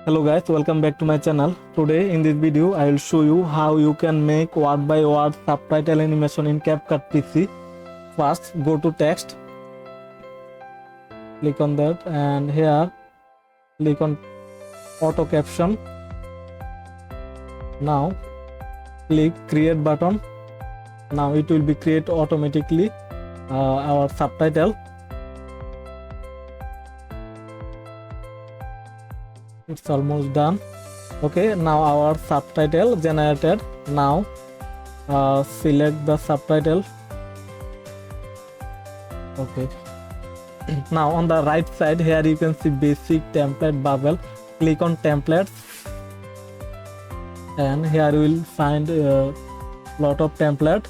Hello guys, welcome back to my channel. Today in this video I will show you how you can make word by word subtitle animation in CapCut PC. First go to text, click on that, and here click on auto caption. Now click create button. Now it will be create automatically our subtitle. It's almost done. Okay, now our subtitle generated. Now select the subtitle. Okay. Now on the right side here you can see basic template bubble. Click on templates, and here you will find a lot of template,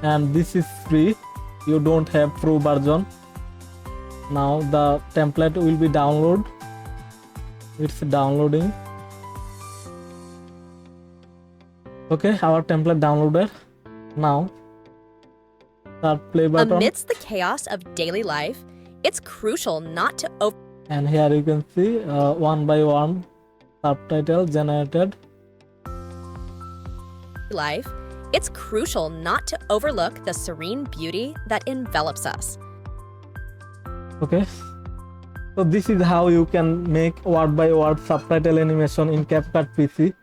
and this is free. You don't have pro version. Now the template will be download. It's downloading. Okay, our template downloaded. Now start play button. Amidst the chaos of daily life, it's crucial not to And here you can see one by one subtitle generated. life. It's crucial not to overlook the serene beauty that envelops us. Okay, so this is how you can make word by word subtitle animation in CapCut PC.